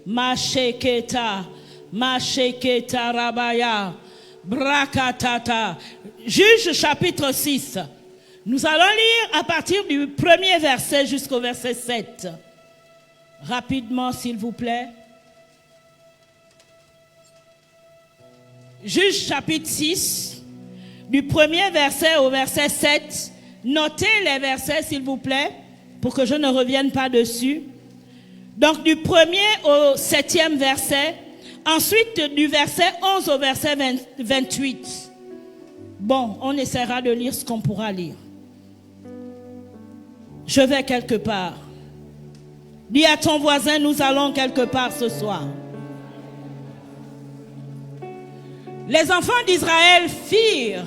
Masheketa, Masheketa Rabaya, Brakatata. Juge chapitre 6. Nous allons lire à partir du premier verset jusqu'au verset 7. Rapidement, s'il vous plaît. Juge chapitre 6, du premier verset au verset 7. Notez les versets, s'il vous plaît, pour que je ne revienne pas dessus. Donc, du premier au 7e verset. Ensuite, du verset 11 au verset 28. Bon, on essaiera de lire ce qu'on pourra lire. Je vais quelque part. Dis à ton voisin, nous allons quelque part ce soir. Les enfants d'Israël firent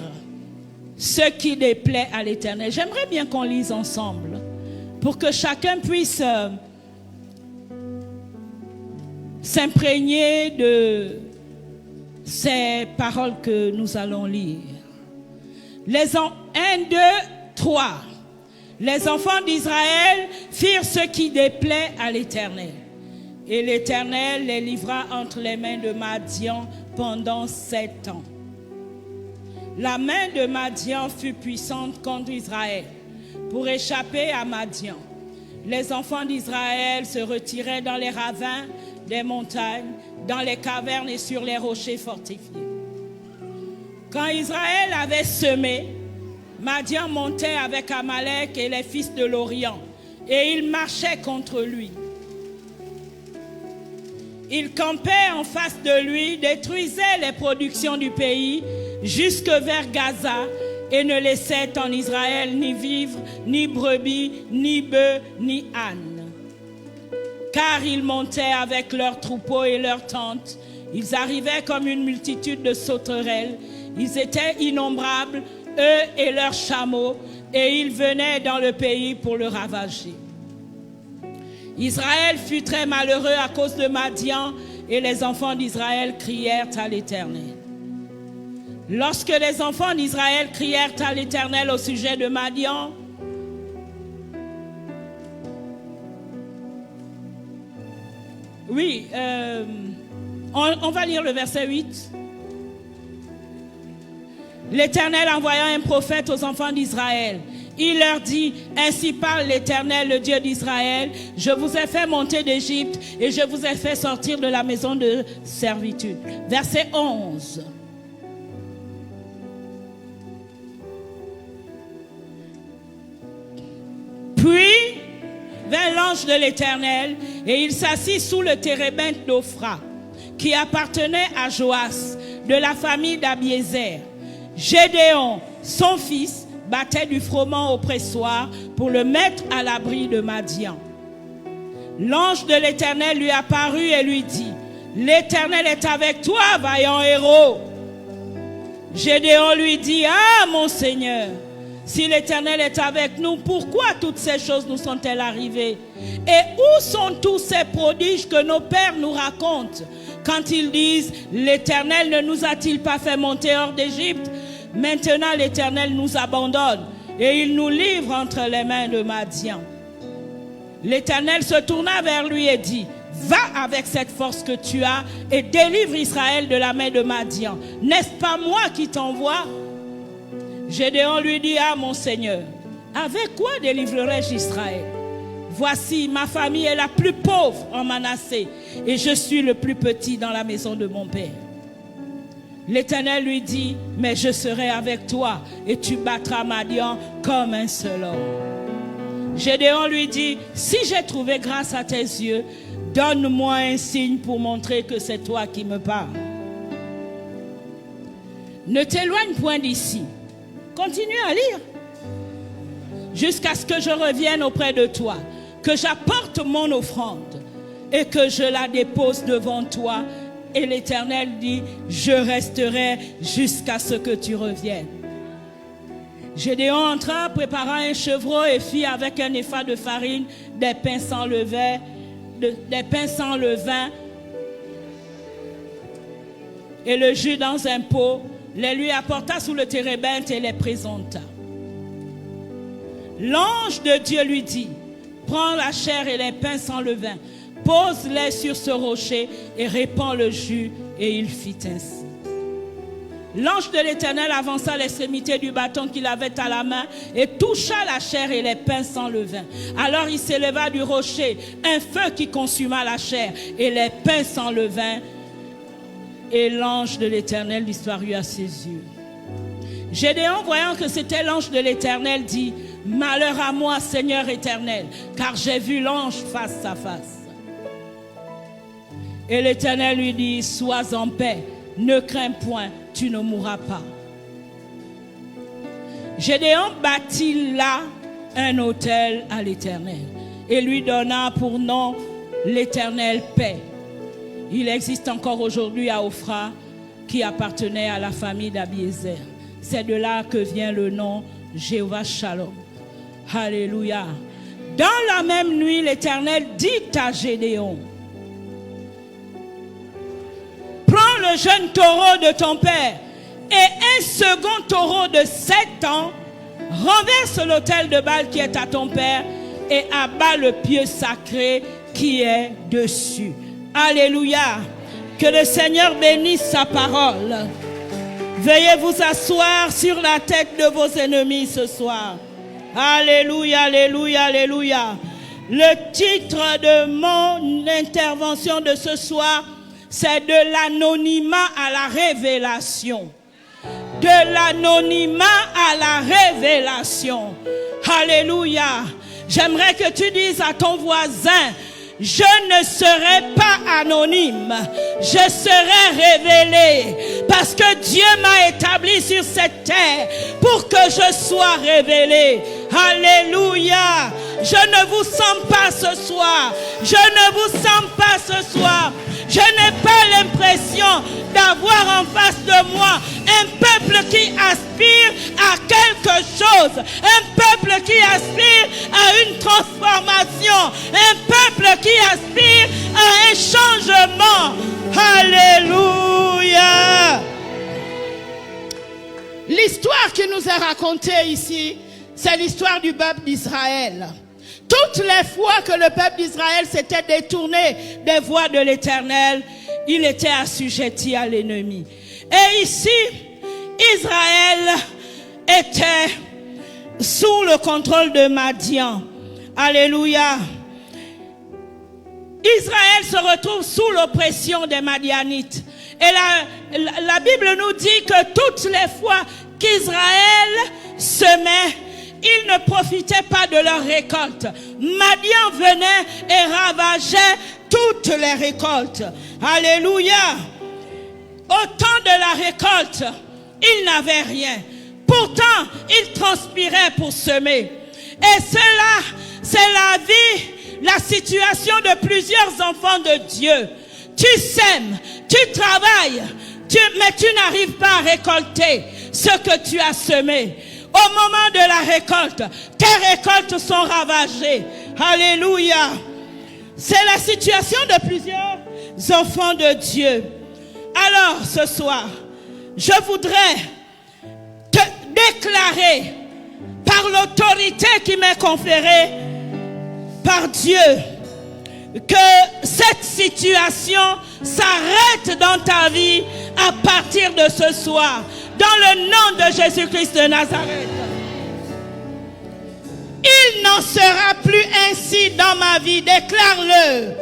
ce qui déplaît à l'Éternel. J'aimerais bien qu'on lise ensemble pour que chacun puisse s'imprégner de ces paroles que nous allons lire. 1, 2, 3. Les enfants d'Israël firent ce qui déplaît à l'Éternel. Et l'Éternel les livra entre les mains de Madian pendant 7 ans. La main de Madian fut puissante contre Israël. Pour échapper à Madian, les enfants d'Israël se retiraient dans les ravins des montagnes, dans les cavernes et sur les rochers fortifiés. Quand Israël avait semé, Madian montait avec Amalek et les fils de l'Orient, et ils marchaient contre lui. Ils campaient en face de lui, détruisaient les productions du pays jusque vers Gaza et ne laissaient en Israël ni vivres, ni brebis, ni bœufs, ni ânes. Car ils montaient avec leurs troupeaux et leurs tentes. Ils arrivaient comme une multitude de sauterelles. Ils étaient innombrables, eux et leurs chameaux, et ils venaient dans le pays pour le ravager. Israël fut très malheureux à cause de Madian, et les enfants d'Israël crièrent à l'Éternel. Lorsque les enfants d'Israël crièrent à l'Éternel au sujet de Madian, oui, on va lire le verset 8. L'Éternel envoya un prophète aux enfants d'Israël. Il leur dit, ainsi parle l'Éternel, le Dieu d'Israël, je vous ai fait monter d'Égypte et je vous ai fait sortir de la maison de servitude. Verset 11. Puis vint l'ange de l'Éternel et il s'assit sous le térébinthe d'Ophra, qui appartenait à Joas, de la famille d'Abiézer. Gédéon, son fils, battait du froment au pressoir pour le mettre à l'abri de Madian. L'ange de l'Éternel lui apparut et lui dit, l'Éternel est avec toi, vaillant héros. Gédéon lui dit, ah mon Seigneur, si l'Éternel est avec nous, pourquoi toutes ces choses nous sont-elles arrivées? Et où sont tous ces prodiges que nos pères nous racontent quand ils disent, l'Éternel ne nous a-t-il pas fait monter hors d'Égypte? Maintenant l'Éternel nous abandonne et il nous livre entre les mains de Madian. L'Éternel se tourna vers lui et dit, va avec cette force que tu as et délivre Israël de la main de Madian. N'est-ce pas moi qui t'envoie? Gédéon lui dit, ah mon Seigneur, avec quoi délivrerai-je Israël? Voici, ma famille est la plus pauvre en Manassé et je suis le plus petit dans la maison de mon père. L'Éternel lui dit, mais je serai avec toi et tu battras Madian comme un seul homme. Gédéon lui dit, si j'ai trouvé grâce à tes yeux, donne-moi un signe pour montrer que c'est toi qui me parles. Ne t'éloigne point d'ici. Continue à lire. Jusqu'à ce que je revienne auprès de toi, que j'apporte mon offrande et que je la dépose devant toi. Et l'Éternel dit, je resterai jusqu'à ce que tu reviennes. Gédéon entra, prépara un chevreau et fit avec un épha de farine des pains sans levain, et le jus dans un pot, les lui apporta sous le térébinthe et les présenta. L'ange de Dieu lui dit, prends la chair et les pains sans levain, pose-les sur ce rocher et répand le jus. Et il fit ainsi. L'ange de l'Éternel avança à l'extrémité du bâton qu'il avait à la main et toucha la chair et les pains s'enlevèrent. Alors il s'éleva du rocher un feu qui consuma la chair et les pains s'enlevèrent. Et l'ange de l'Éternel disparut à ses yeux. Gédéon, voyant que c'était l'ange de l'Éternel, dit: malheur à moi, Seigneur éternel, car j'ai vu l'ange face à face. Et l'Éternel lui dit: sois en paix, ne crains point, tu ne mourras pas. Gédéon bâtit là un autel à l'Éternel et lui donna pour nom l'Éternel paix. Il existe encore aujourd'hui à Ophra qui appartenait à la famille d'Abiézer. C'est de là que vient le nom Jéhovah Shalom. Alléluia. Dans la même nuit, l'Éternel dit à Gédéon: prends le jeune taureau de ton père et un second taureau de 7 ans, renverse l'autel de Baal qui est à ton père et abat le pieu sacré qui est dessus. Alléluia. Que le Seigneur bénisse sa parole. Veuillez vous asseoir sur la tête de vos ennemis ce soir. Alléluia, alléluia, alléluia. Le titre de mon intervention de ce soir, c'est de l'anonymat à la révélation. De l'anonymat à la révélation. Alléluia. J'aimerais que tu dises à ton voisin: je ne serai pas anonyme, je serai révélé, parce que Dieu m'a établi sur cette terre pour que je sois révélé. Alléluia. Je ne vous sens pas ce soir, je ne vous sens pas ce soir. Je n'ai pas l'impression d'avoir en face de moi un peuple qui aspire à quelque chose, un peuple qui aspire à une transformation, un peuple qui aspire à un changement. Alléluia. L'histoire qui nous est racontée ici, c'est l'histoire du peuple d'Israël. Toutes les fois que le peuple d'Israël s'était détourné des voies de l'Éternel, il était assujetti à l'ennemi. Et ici, Israël était sous le contrôle de Madian. Alléluia. Israël se retrouve sous l'oppression des Madianites. Et la Bible nous dit que toutes les fois qu'Israël semait, ils ne profitaient pas de leur récolte. Madian venait et ravageait toutes les récoltes. Alléluia. Au temps de la récolte, ils n'avaient rien. Pourtant, ils transpiraient pour semer. Et cela, c'est la vie, la situation de plusieurs enfants de Dieu. Tu sèmes, tu travailles, mais tu n'arrives pas à récolter ce que tu as semé. Au moment de la récolte, tes récoltes sont ravagées. Alléluia. C'est la situation de plusieurs enfants de Dieu. Alors, ce soir, je voudrais te déclarer par l'autorité qui m'est conférée par Dieu que cette situation s'arrête dans ta vie à partir de ce soir. Dans le nom de Jésus-Christ de Nazareth. Il n'en sera plus ainsi dans ma vie. Déclare-le.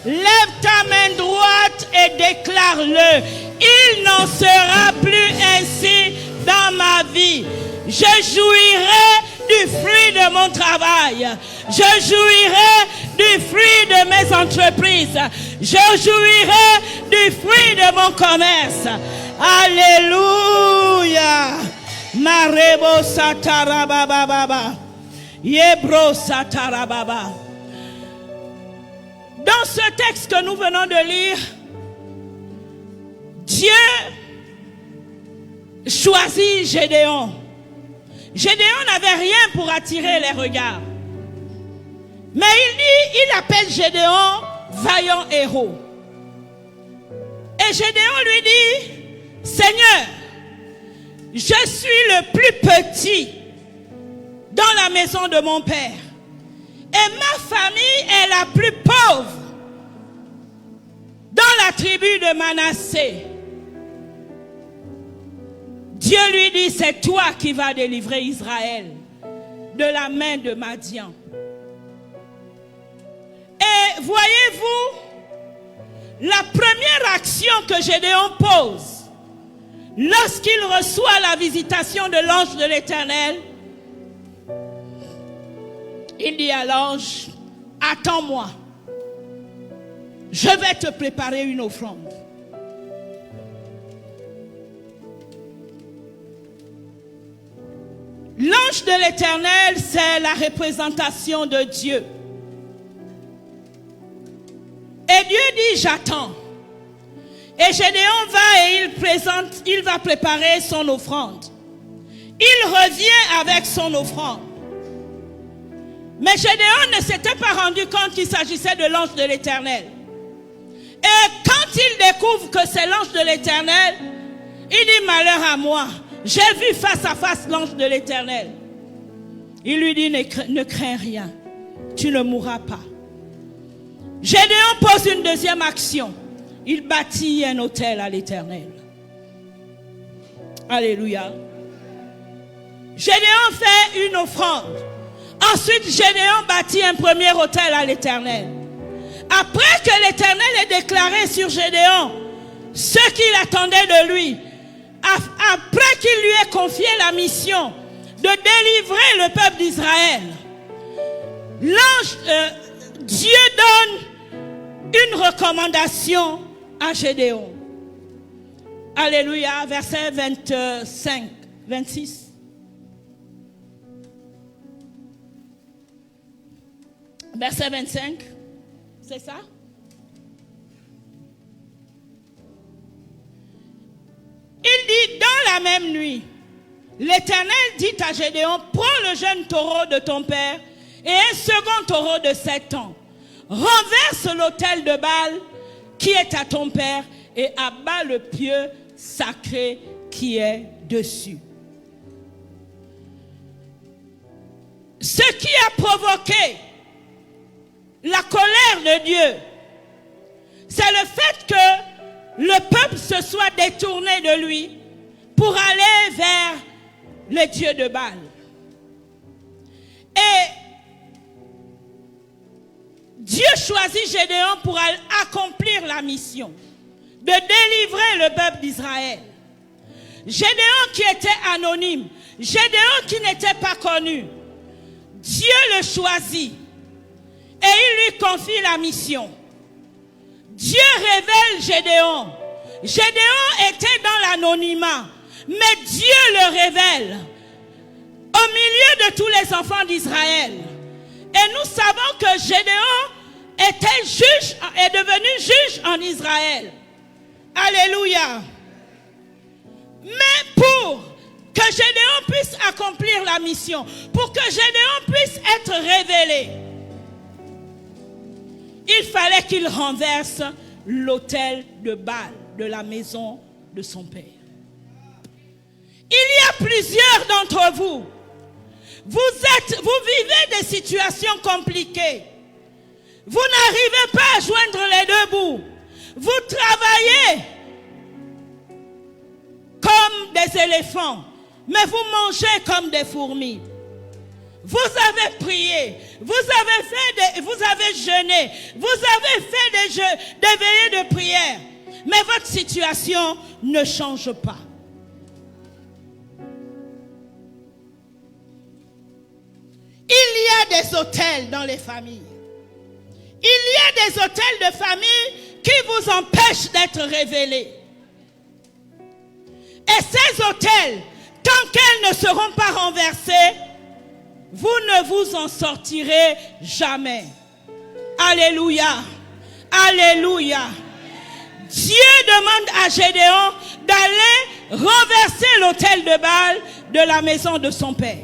Lève ta main droite et déclare-le. Il n'en sera plus ainsi dans ma vie. Je jouirai du fruit de mon travail. Je jouirai du fruit de mes entreprises. Je jouirai du fruit de mon commerce. Alléluia. Marebo satarababa. Yebro satarababa. Dans ce texte que nous venons de lire, Dieu choisit Gédéon. Gédéon n'avait rien pour attirer les regards. Mais il appelle Gédéon vaillant héros. Et Gédéon lui dit: Seigneur, je suis le plus petit dans la maison de mon père. Et ma famille est la plus pauvre dans la tribu de Manassé. Dieu lui dit, c'est toi qui vas délivrer Israël de la main de Madian. Et voyez-vous, la première action que Gédéon pose, lorsqu'il reçoit la visitation de l'ange de l'Éternel, il dit à l'ange, attends-moi, je vais te préparer une offrande. L'ange de l'Éternel, c'est la représentation de Dieu. Et Dieu dit, j'attends. Et Gédéon va et il va préparer son offrande. Il revient avec son offrande. Mais Gédéon ne s'était pas rendu compte qu'il s'agissait de l'ange de l'Éternel. Et quand il découvre que c'est l'ange de l'Éternel, il dit, malheur à moi. J'ai vu face à face l'ange de l'Éternel. Il lui dit, ne crains rien. Tu ne mourras pas. Gédéon pose une deuxième action. Il bâtit un autel à l'Éternel. Alléluia. Gédéon fait une offrande. Ensuite, Gédéon bâtit un premier autel à l'Éternel. Après que l'Éternel ait déclaré sur Gédéon ce qu'il attendait de lui, après qu'il lui ait confié la mission de délivrer le peuple d'Israël, Dieu donne une recommandation à Gédéon. Alléluia, verset 25, 26. Verset 25, c'est ça? Il dit, dans la même nuit, l'Éternel dit à Gédéon, prends le jeune taureau de ton père et un second taureau de 7 ans. Renverse l'autel de Baal qui est à ton père et abat le pieu sacré qui est dessus. Ce qui a provoqué la colère de Dieu, c'est le fait que le peuple se soit détourné de lui pour aller vers le dieu de Baal. Et Dieu choisit Gédéon pour accomplir la mission de délivrer le peuple d'Israël. Gédéon qui était anonyme, Gédéon qui n'était pas connu, Dieu le choisit et il lui confie la mission. Dieu révèle Gédéon. Gédéon était dans l'anonymat, mais Dieu le révèle au milieu de tous les enfants d'Israël. Et nous savons que Gédéon est devenu juge en Israël. Alléluia. Mais pour que Gédéon puisse accomplir la mission, pour que Gédéon puisse être révélé, il fallait qu'il renverse l'autel de Baal de la maison de son père. Il y a plusieurs d'entre vous. Vous vivez des situations compliquées. Vous n'arrivez pas à joindre les deux bouts. Vous travaillez comme des éléphants, mais vous mangez comme des fourmis. Vous avez prié, vous avez jeûné, vous avez fait des veillées de prière, mais votre situation ne change pas. Il y a des autels dans les familles. Il y a des autels de famille qui vous empêchent d'être révélés. Et ces autels, tant qu'elles ne seront pas renversées, vous ne vous en sortirez jamais. Alléluia. Alléluia. Dieu demande à Gédéon d'aller renverser l'autel de Baal de la maison de son père.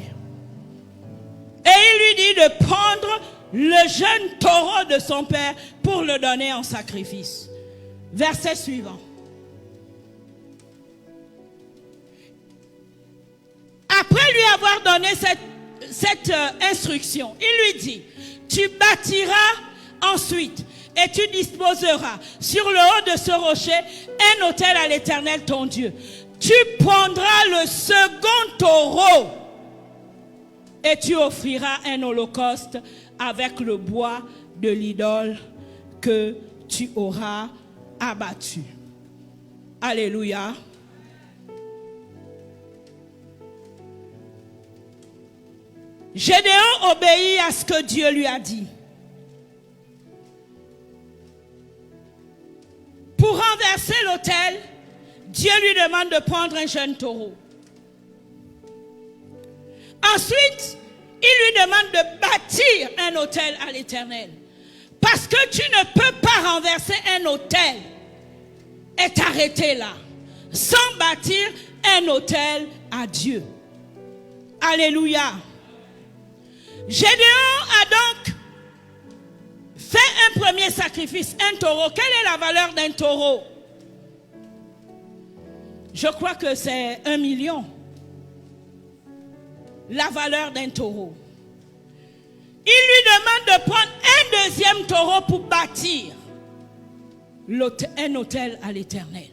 Et il lui dit de prendre le jeune taureau de son père pour le donner en sacrifice. Verset suivant. Après lui avoir donné cette instruction, il lui dit, Tu bâtiras ensuite et tu disposeras sur le haut de ce rocher un autel à l'Éternel ton Dieu. Tu prendras le second taureau et tu offriras un holocauste avec le bois de l'idole que tu auras abattu. Alléluia. Gédéon obéit à ce que Dieu lui a dit. Pour renverser l'autel, Dieu lui demande de prendre un jeune taureau. Ensuite, il lui demande de bâtir un autel à l'Éternel. Parce que tu ne peux pas renverser un autel et t'arrêter là, sans bâtir un autel à Dieu. Alléluia. Gédéon a donc fait un premier sacrifice, un taureau. Quelle est la valeur d'un taureau? Je crois que c'est 1 million. La valeur d'un taureau. Il lui demande de prendre un deuxième taureau pour bâtir un autel à l'Éternel.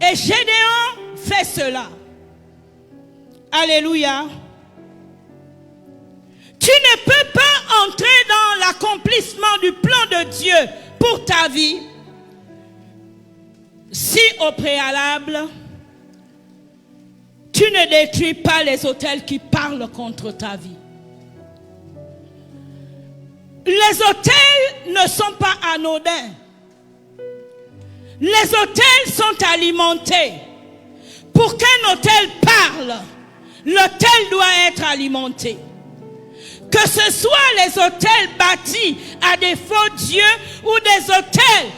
Et Gédéon fait cela. Alléluia. Tu ne peux pas entrer dans l'accomplissement du plan de Dieu pour ta vie si au préalable, tu ne détruis pas les autels qui parlent contre ta vie. Les autels ne sont pas anodins. Les autels sont alimentés. Pour qu'un autel parle, l'autel doit être alimenté. Que ce soit les autels bâtis à des faux dieux ou des autels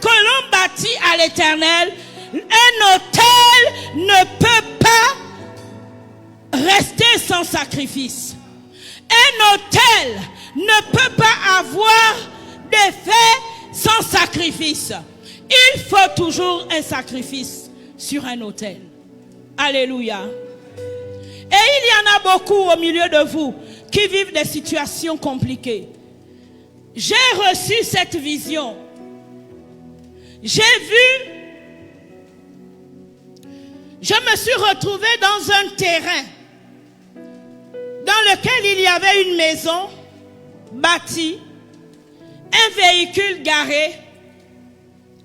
que l'on bâtit à l'Éternel, un autel ne peut pas rester sans sacrifice. Un autel ne peut pas avoir d'effet sans sacrifice. Il faut toujours un sacrifice sur un autel. Alléluia. Et il y en a beaucoup au milieu de vous qui vivent des situations compliquées. J'ai reçu cette vision. J'ai vu, je me suis retrouvée dans un terrain dans lequel il y avait une maison bâtie, un véhicule garé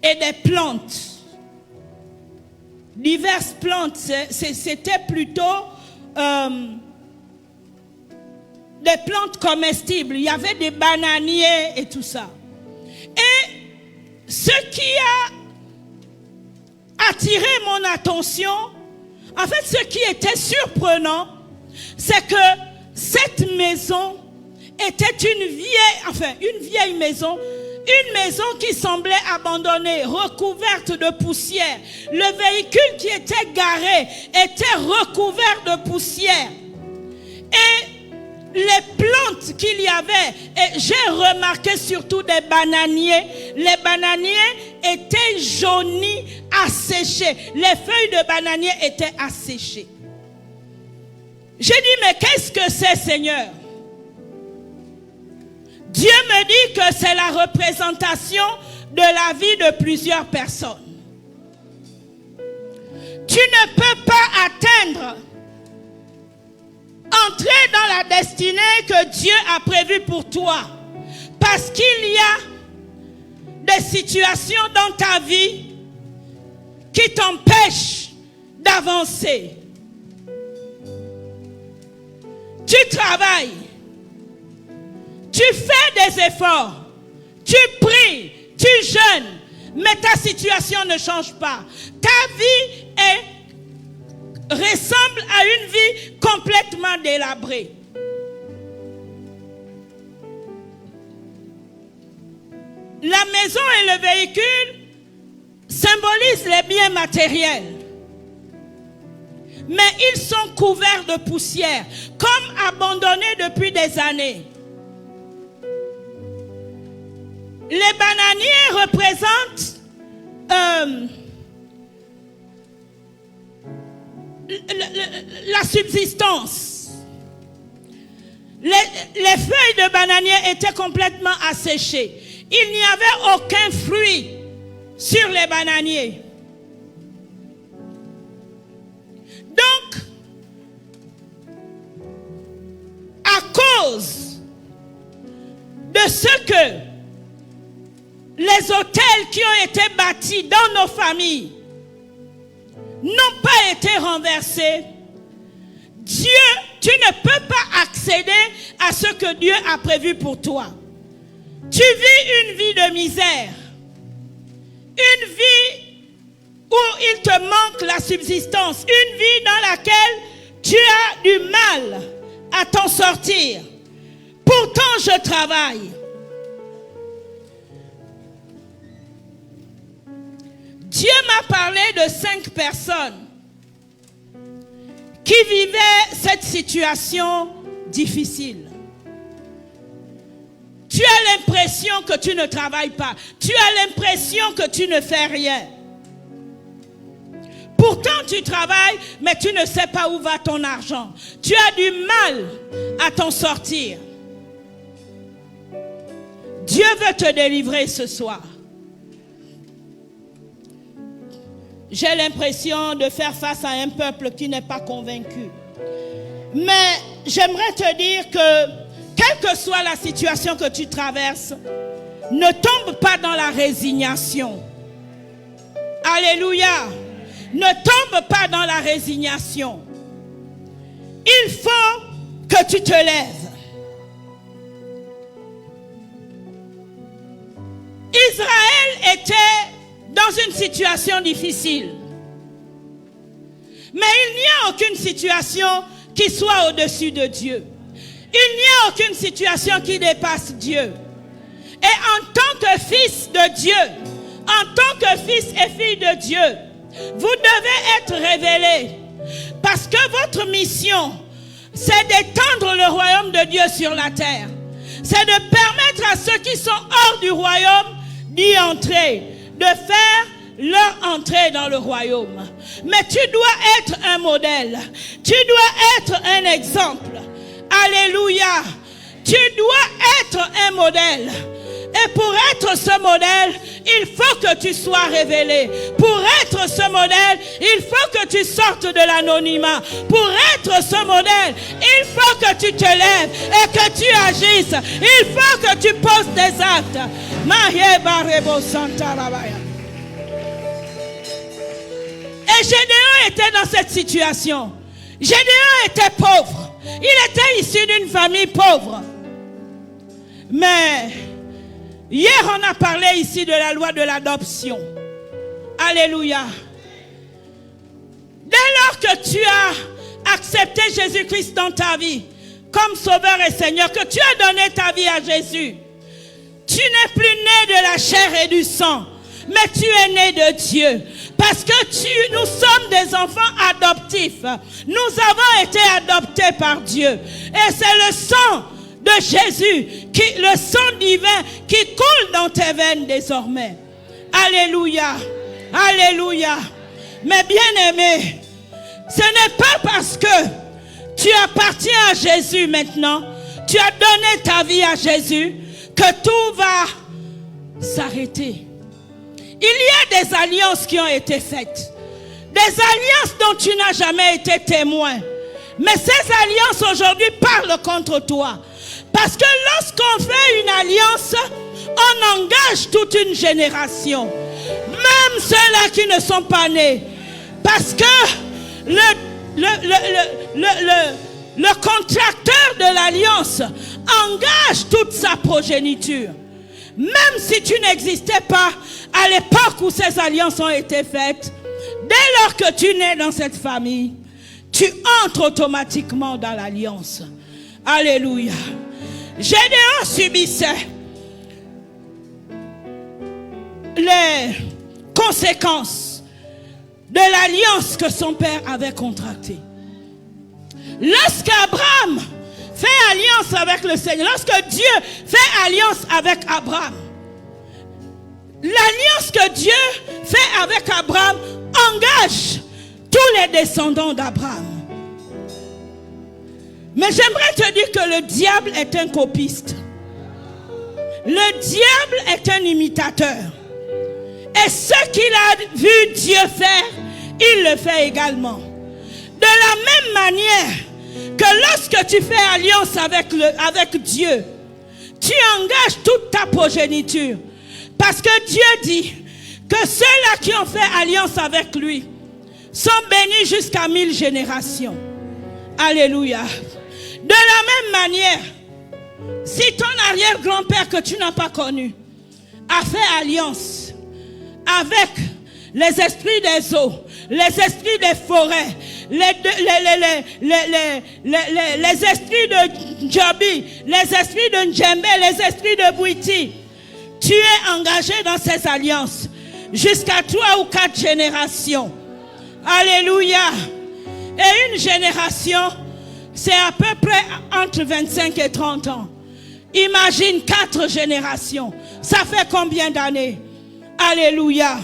et des plantes. Diverses plantes, c'était plutôt des plantes comestibles. Il y avait des bananiers et tout ça. Et ce qui a attiré mon attention, en fait ce qui était surprenant, c'est que cette maison était une vieille maison, une maison qui semblait abandonnée, recouverte de poussière. Le véhicule qui était garé était recouvert de poussière. Et les plantes qu'il y avait, et j'ai remarqué surtout des bananiers. Les bananiers étaient jaunis, asséchés. Les feuilles de bananier étaient asséchées. J'ai dit, mais qu'est-ce que c'est, Seigneur? Dieu me dit que c'est la représentation de la vie de plusieurs personnes. Tu ne peux pas atteindre, entrer dans la destinée que Dieu a prévue pour toi, parce qu'il y a des situations dans ta vie qui t'empêchent d'avancer. Tu travailles, tu fais des efforts, tu pries, tu jeûnes, mais ta situation ne change pas. Ta vie ressemble à une vie complètement délabrée. La maison et le véhicule symbolisent les biens matériels. Mais ils sont couverts de poussière, comme abandonnés depuis des années. Les bananiers représentent la subsistance. les feuilles de bananier étaient complètement asséchées. Il n'y avait aucun fruit sur les bananiers. Donc, à cause de ce que les hôtels qui ont été bâtis dans nos familles n'ont pas été renversés, Dieu, tu ne peux pas accéder à ce que Dieu a prévu pour toi. Tu vis une vie de misère, une vie où il te manque la subsistance, une vie dans laquelle tu as du mal à t'en sortir. Pourtant, je travaille. Dieu m'a parlé de 5 personnes qui vivaient cette situation difficile. Tu as l'impression que tu ne travailles pas. Tu as l'impression que tu ne fais rien. Pourtant, tu travailles, mais tu ne sais pas où va ton argent. Tu as du mal à t'en sortir. Dieu veut te délivrer ce soir. J'ai l'impression de faire face à un peuple qui n'est pas convaincu. Mais j'aimerais te dire que, quelle que soit la situation que tu traverses, ne tombe pas dans la résignation. Alléluia. Ne tombe pas dans la résignation. Il faut que tu te lèves. Israël était dans une situation difficile. Mais il n'y a aucune situation qui soit au-dessus de Dieu. Il n'y a aucune situation qui dépasse Dieu. Et en tant que fils de Dieu, en tant que fils et fille de Dieu, vous devez être révélés. Parce que votre mission, c'est d'étendre le royaume de Dieu sur la terre. C'est de permettre à ceux qui sont hors du royaume d'y entrer, de faire leur entrée dans le royaume. Mais tu dois être un modèle. Tu dois être un exemple. Alléluia. Tu dois être un modèle. Et pour être ce modèle, il faut que tu sois révélé. Pour être ce modèle, il faut que tu sortes de l'anonymat. Pour être ce modèle, il faut que tu te lèves et que tu agisses. Il faut que tu poses des actes. Et Gédéon était dans cette situation. Gédéon était pauvre. Il était issu d'une famille pauvre. Mais hier, on a parlé ici de la loi de l'adoption. Alléluia. Dès lors que tu as accepté Jésus-Christ dans ta vie, comme Sauveur et Seigneur, que tu as donné ta vie à Jésus, tu n'es plus né de la chair et du sang, mais tu es né de Dieu. Parce que nous sommes des enfants adoptifs. Nous avons été adoptés par Dieu. Et c'est le sang de Jésus, le sang divin qui coule dans tes veines désormais. Alléluia. Alléluia. Mais bien aimé, ce n'est pas parce que tu appartiens à Jésus maintenant, tu as donné ta vie à Jésus, que tout va s'arrêter. Il y a des alliances qui ont été faites. Des alliances dont tu n'as jamais été témoin. Mais ces alliances aujourd'hui parlent contre toi. Parce que lorsqu'on fait une alliance, on engage toute une génération. Même ceux-là qui ne sont pas nés. Parce que le contracteur de l'alliance engage toute sa progéniture. Même si tu n'existais pas à l'époque où ces alliances ont été faites, dès lors que tu nais dans cette famille, tu entres automatiquement dans l'alliance. Alléluia. Gédéon subissait les conséquences de l'alliance que son père avait contractée. Lorsqu'Abraham fait alliance avec le Seigneur, lorsque Dieu fait alliance avec Abraham, l'alliance que Dieu fait avec Abraham engage tous les descendants d'Abraham. Mais j'aimerais te dire que le diable est un copiste. Le diable est un imitateur. Et ce qu'il a vu Dieu faire, il le fait également. De la même manière que lorsque tu fais alliance avec Dieu, tu engages toute ta progéniture. Parce que Dieu dit que ceux-là qui ont fait alliance avec lui sont bénis jusqu'à 1000 générations. Alléluia. De la même manière, si ton arrière-grand-père que tu n'as pas connu a fait alliance avec les esprits des eaux, les esprits des forêts, les esprits de Djobi, les esprits de Ndjembe, les esprits de Bouiti, tu es engagé dans ces alliances jusqu'à 3 ou 4 générations. Alléluia. Et une génération, c'est à peu près entre 25 et 30 ans. Imagine 4 générations. Ça fait combien d'années? Alléluia.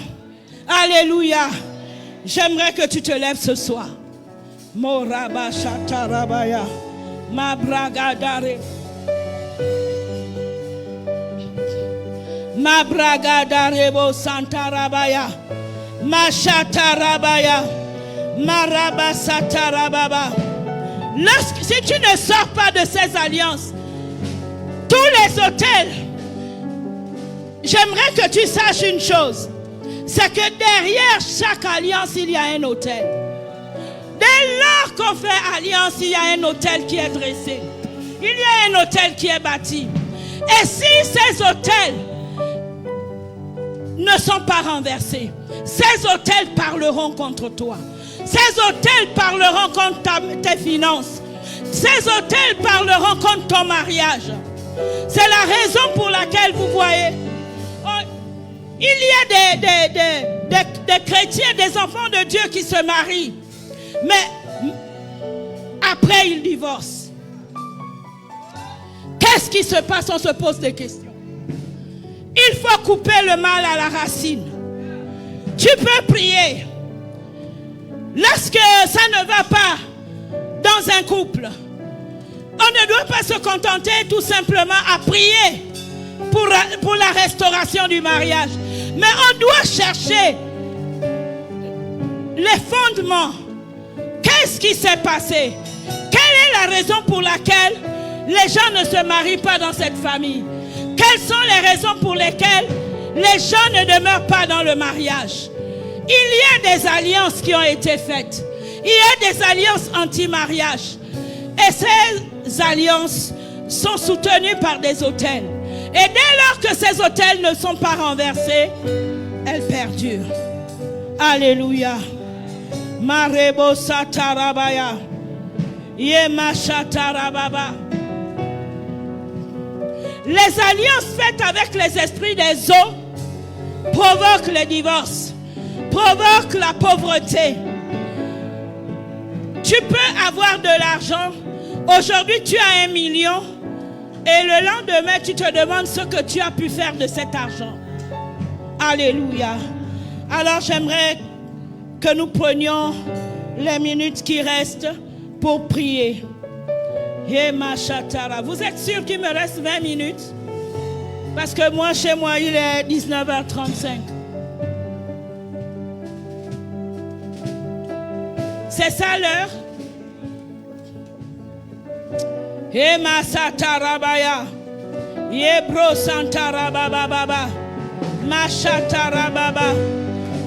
Alléluia. J'aimerais que tu te lèves ce soir. Moraba shatarabaya. Mabragadare. Mabragadare santarabaya. Mashatarabaya. Maraba satarababa. Si tu ne sors pas de ces alliances, tous les hôtels, j'aimerais que tu saches une chose, c'est que derrière chaque alliance, il y a un hôtel. Dès lors qu'on fait alliance, il y a un hôtel qui est dressé. Il y a un hôtel qui est bâti. Et si ces hôtels ne sont pas renversés, ces hôtels parleront contre toi. Ces hôtels parleront contre tes finances. Ces hôtels parleront contre ton mariage. C'est la raison pour laquelle vous voyez, il y a des chrétiens, des enfants de Dieu qui se marient. Mais après ils divorcent. Qu'est-ce qui se passe? On se pose des questions. Il faut couper le mal à la racine. Tu peux prier. Lorsque ça ne va pas dans un couple, on ne doit pas se contenter tout simplement à prier pour la restauration du mariage. Mais on doit chercher les fondements. Qu'est-ce qui s'est passé? Quelle est la raison pour laquelle les gens ne se marient pas dans cette famille? Quelles sont les raisons pour lesquelles les gens ne demeurent pas dans le mariage? Il y a des alliances qui ont été faites. Il y a des alliances anti-mariage. Et ces alliances sont soutenues par des hôtels. Et dès lors que ces hôtels ne sont pas renversés, elles perdurent. Alléluia. Marebo satarabaya. Yema shatarababa. Les alliances faites avec les esprits des eaux provoquent le divorce, provoquent la pauvreté. Tu peux avoir de l'argent. Aujourd'hui, tu as 1 million. Et le lendemain, tu te demandes ce que tu as pu faire de cet argent. Alléluia. Alors, j'aimerais que nous prenions les minutes qui restent pour prier. Vous êtes sûr qu'il me reste 20 minutes? Parce que moi, chez moi, il est 19h35. C'est ça l'heure? Ema satarabaya. Yebro santarababa. Mashatarababa.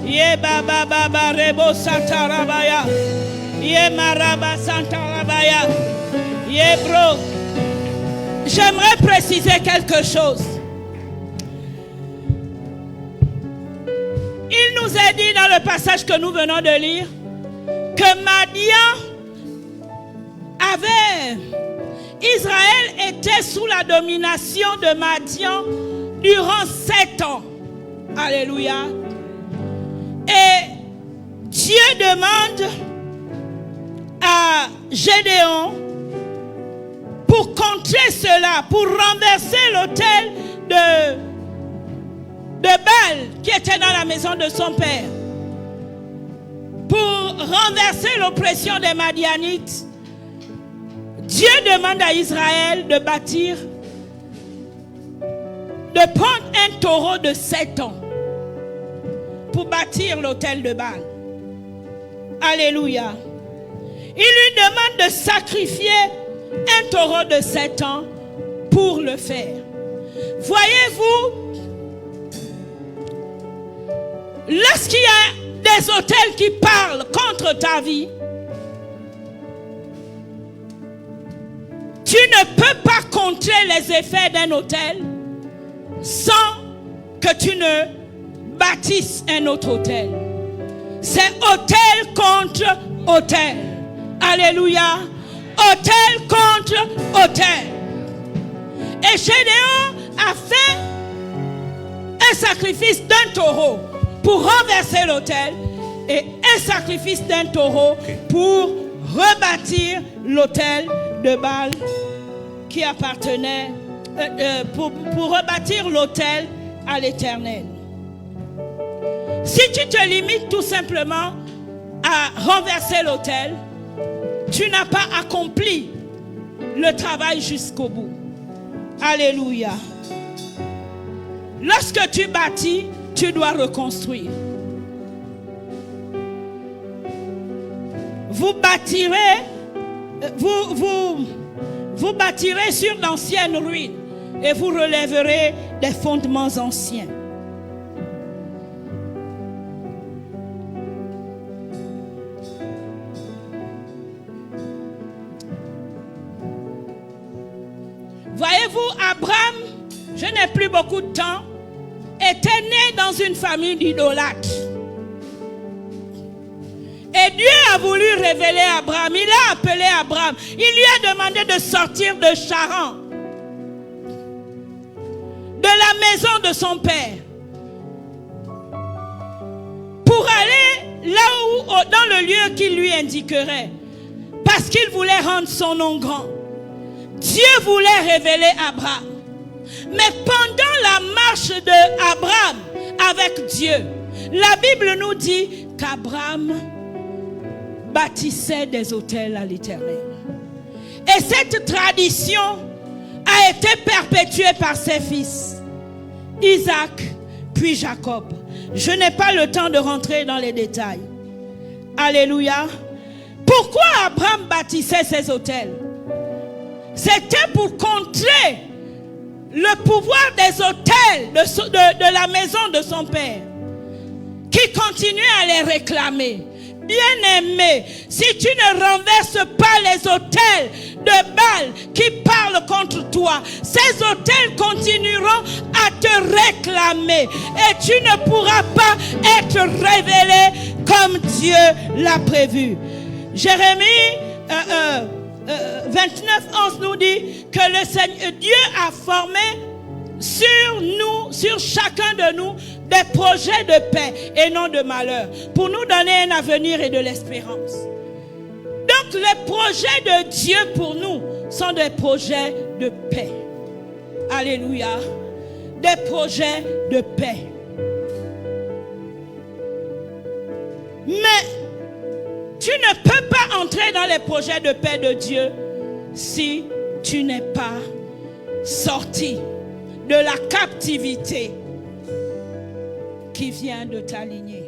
Yebaba baba rebo satarabaya. Yemaraba santarabaya. Yebro. J'aimerais préciser quelque chose. Il nous est dit dans le passage que nous venons de lire que Madian avait... Israël était sous la domination de Madian durant 7 ans. Alléluia. Et Dieu demande à Gédéon pour contrer cela, pour renverser l'autel de Baal qui était dans la maison de son père, pour renverser l'oppression des Madianites. Dieu demande à Israël de bâtir, de prendre un taureau de 7 ans pour bâtir l'autel de Baal. Alléluia. Il lui demande de sacrifier un taureau de 7 ans pour le faire. Voyez-vous, lorsqu'il y a des autels qui parlent contre ta vie, tu ne peux pas contrer les effets d'un autel sans que tu ne bâtisses un autre autel. C'est autel contre autel. Alléluia. Autel contre autel. Et Gédéon a fait un sacrifice d'un taureau pour renverser l'autel et un sacrifice d'un taureau pour rebâtir l'autel de Baal qui appartenait, pour rebâtir l'autel à l'Éternel. Si tu te limites tout simplement à renverser l'autel, tu n'as pas accompli le travail jusqu'au bout. Alléluia. Lorsque tu bâtis, tu dois reconstruire. Vous bâtirez, vous bâtirez sur d'anciennes ruines et vous relèverez des fondements anciens. Voyez-vous, Abraham, je n'ai plus beaucoup de temps, était né dans une famille d'idolâtres. Et Dieu a voulu révéler Abraham. Il a appelé Abraham. Il lui a demandé de sortir de Charan, de la maison de son père, pour aller là où, dans le lieu qu'il lui indiquerait, parce qu'il voulait rendre son nom grand. Dieu voulait révéler Abraham. Mais pendant la marche d'Abraham avec Dieu, la Bible nous dit qu'Abraham bâtissait des autels à l'Éternel. Et cette tradition a été perpétuée par ses fils, Isaac puis Jacob. Je n'ai pas le temps de rentrer dans les détails. Alléluia. Pourquoi Abraham bâtissait ces autels? C'était pour contrer le pouvoir des autels de la maison de son père, qui continuait à les réclamer. Bien-aimé, si tu ne renverses pas les autels de Baal qui parlent contre toi, ces autels continueront à te réclamer et tu ne pourras pas être révélé comme Dieu l'a prévu. Jérémie 29:11 nous dit que le Seigneur Dieu a formé sur nous, sur chacun de nous, des projets de paix et non de malheur, pour nous donner un avenir et de l'espérance. Donc les projets de Dieu pour nous sont des projets de paix. Alléluia. Des projets de paix. Mais tu ne peux pas entrer dans les projets de paix de Dieu si tu n'es pas sorti de la captivité qui vient de t'aligner.